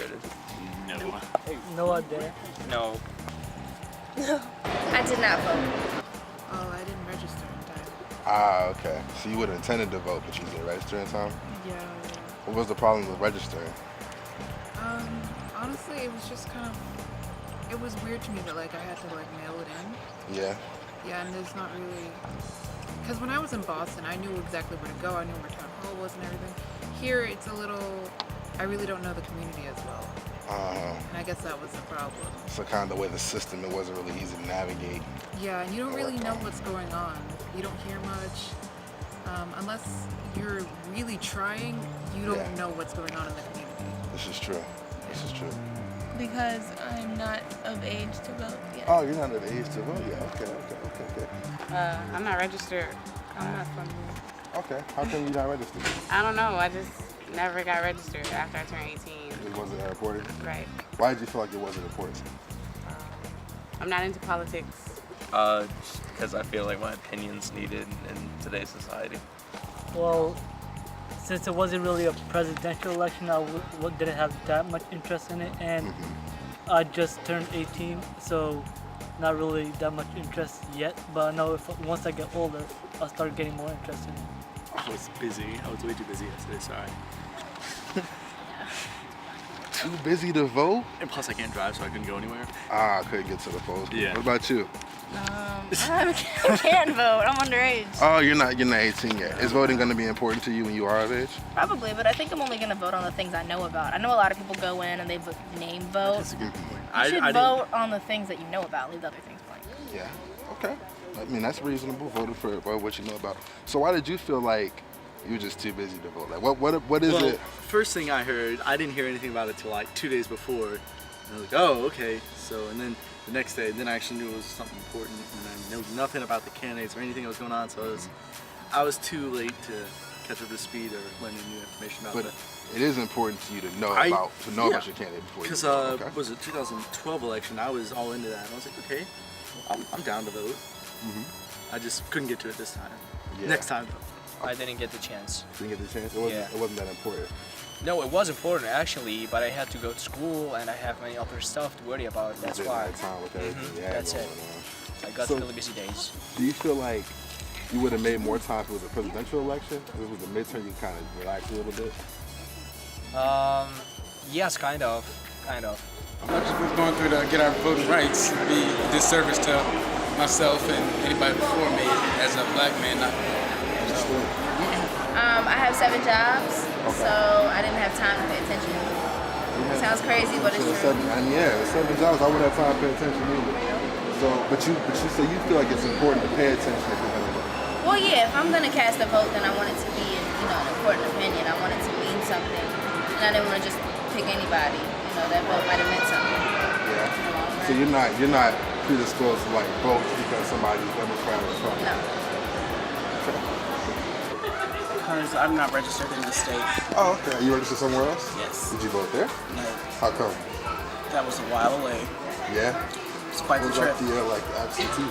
registered? No. No idea. No. I did not vote. Oh, I didn't register in time. Ah, okay. So you would have intended to vote, but you didn't register in time? Yeah. What was the problem with registering? Honestly, it was just kind of, it was weird to me that like I had to like mail it in. Yeah. Yeah, and there's not really, because when I was in Boston, I knew exactly where to go. I knew where town hall was and everything. Here, it's a little, I really don't know the community as well. And I guess that was the problem. So kind of the way the system, it wasn't really easy to navigate. Yeah, and you don't really know what's going on. You don't hear much. Unless you're really trying, you don't know what's going on in the community. This is true. This is true. Because I'm not of age to vote yet. Oh, you're not of age to vote yet. Okay. I'm not registered. I'm not from here. Okay. How come you're not registered? I don't know. I just never got registered after I turned 18. It wasn't that important? Right. Why did you feel like it wasn't important? I'm not into politics. Because I feel like my opinion's needed in today's society. Well, since it wasn't really a presidential election, I didn't have that much interest in it, and I just turned 18, so not really that much interest yet. But I know if once I get older, I'll start getting more interest in it. I was busy. I was way too busy yesterday, sorry. Too busy to vote? And plus I can't drive, so I couldn't go anywhere. Ah, I couldn't get to the polls. Yeah. What about you? I can't vote. I'm underage. Oh, you're not 18 yet. Is voting going to be important to you when you are of age? Probably, but I think I'm only going to vote on the things I know about. I know a lot of people go in and they name vote. You should vote on the things that you know about. Leave the other things blank. Yeah. Okay. I mean, that's reasonable. Voting for what you know about. So why did you feel like you were just too busy to vote? Like, what is it? First thing I heard, I didn't hear anything about it till like 2 days before. And I was like, oh, okay. So, and then the next day, then I actually knew it was something important, and I knew nothing about the candidates or anything that was going on. So I was too late to catch up to speed or learn any new information about it. But it is important to you to know about your candidate before you vote. Because was it 2012 election? I was all into that, and I was like, okay, I'm down to vote. I just couldn't get to it this time. Yeah. Next time, though. I didn't get the chance. Didn't get the chance? It wasn't that important. No, it was important actually, but I had to go to school and I have many other stuff to worry about. That's why. Time with everything you had That's going it. on. I got really busy days. Do you feel like you would have made more time if it was a presidential election? If it was a midterm, you kind of relax a little bit? Yes, kind of. Much as we're going through to get our voting rights, it'd be a disservice to myself and anybody before me as a black man not I have 7 jobs, so I didn't have time to pay attention. Sounds crazy, but it's true. 7 jobs. I wouldn't have time to pay attention either. So, but you say you feel like it's important to pay attention if you're going to vote. Well, yeah, if I'm going to cast a vote, then I want it to be an important opinion. I want it to mean something. And I didn't want to just pick anybody. That vote might have meant something. Yeah. So you're not predisposed to like vote because somebody's Democrat or Republican? No. Because I'm not registered in the state. Oh, okay. You registered somewhere else? Yes. Did you vote there? No. How come? That was a while away. Yeah? It's quite the trip. What about the absentee?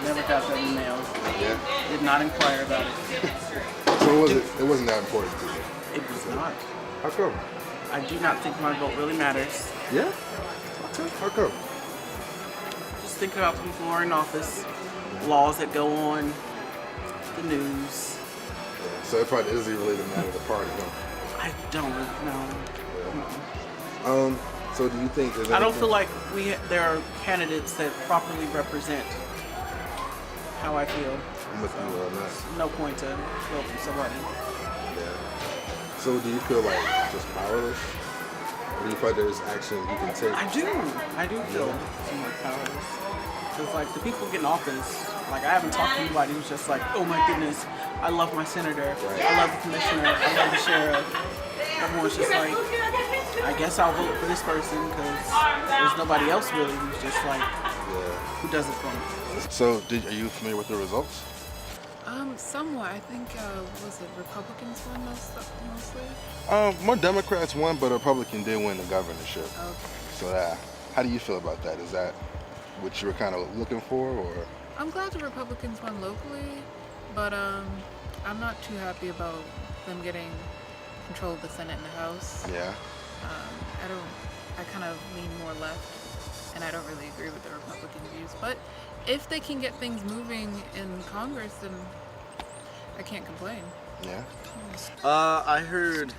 Never got that email. Yeah? Did not inquire about it. So it wasn't that important to you? It was not. How come? I do not think my vote really matters. Yeah? Okay. How come? Just think about the people who are in office, laws that go on, the news. Yeah. So it probably isn't really the matter of the party, huh? I don't really know. Yeah. So do you think there's I don't feel like there are candidates that properly represent how I feel. I'm with you on that. No point to vote for somebody. Yeah. So do you feel like just powerless? Or do you feel like there's action you can take? I do feel somewhat powerless. Because like the people get in office, like I haven't talked to anybody who's just like, oh my goodness, I love my senator, I love the commissioner, I love the sheriff. Everyone's just like, I guess I'll vote for this person because there's nobody else really who's just like, who does it for me. So are you familiar with the results? Somewhat. I think, was it Republicans won mostly? More Democrats won, but a Republican did win the governorship. Okay. So how do you feel about that? Is that what you were kind of looking for, or? I'm glad the Republicans won locally, but I'm not too happy about them getting control of the Senate and the House. Yeah. I kind of lean more left, and I don't really agree with the Republican views. But if they can get things moving in Congress, then I can't complain. Yeah. I heard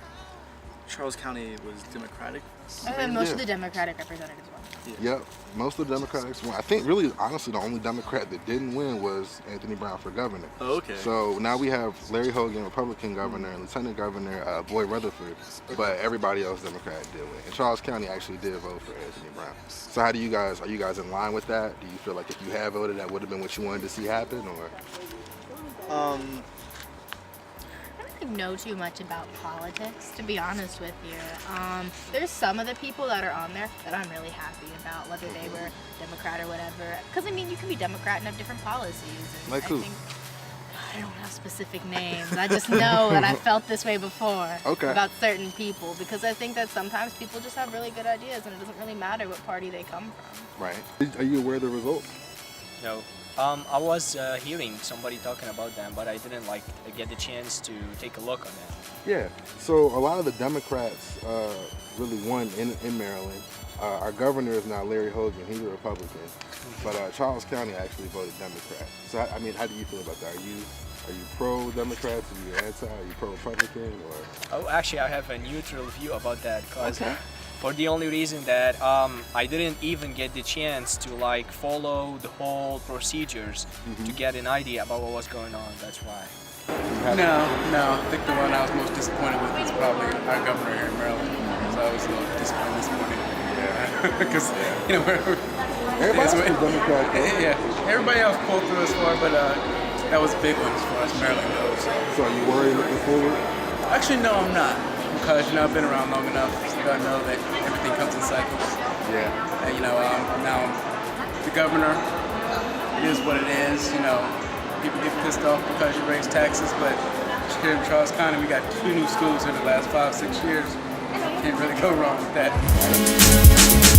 Charles County was Democratic. And most of the Democratic representatives won. Yep, most of the Democrats won. I think really, honestly, the only Democrat that didn't win was Anthony Brown for governor. Oh, okay. So now we have Larry Hogan, Republican governor, and Lieutenant Governor Boyd Rutherford, but everybody else Democrat did win. And Charles County actually did vote for Anthony Brown. So how do you guys, are you guys in line with that? Do you feel like if you had voted, that would have been what you wanted to see happen, or? I don't know too much about politics, to be honest with you. There's some of the people that are on there that I'm really happy about, whether they were Democrat or whatever. Because, I mean, you can be Democrat and have different policies. And like who? I don't have specific names. I just know that I felt this way before about certain people. Because I think that sometimes people just have really good ideas and it doesn't really matter what party they come from. Right. Are you aware of the results? No. I was hearing somebody talking about them, but I didn't get the chance to take a look on that. Yeah. So a lot of the Democrats really won in Maryland. Our governor is now Larry Hogan. He's a Republican, but Charles County actually voted Democrat. So I mean, how do you feel about that? Are you pro-Democrats? Are you anti? Are you pro-Republican? Or? Oh, actually, I have a neutral view about that because. For the only reason that I didn't even get the chance to follow the whole procedures to get an idea about what was going on. That's why. No. I think the one I was most disappointed with is probably our governor here in Maryland. So I was a little disappointed this morning. Because, everybody's Democrat. Yeah. Everybody else pulled through as far, but that was a big one as far as Maryland goes. So are you worried looking forward? Actually, no, I'm not. Because, I've been around long enough to know that everything comes in cycles. Yeah. And, now the governor, it is what it is. People get pissed off because you raise taxes, but here in Charles County, we got 2 new schools in the last 5-6 years. Can't really go wrong with that.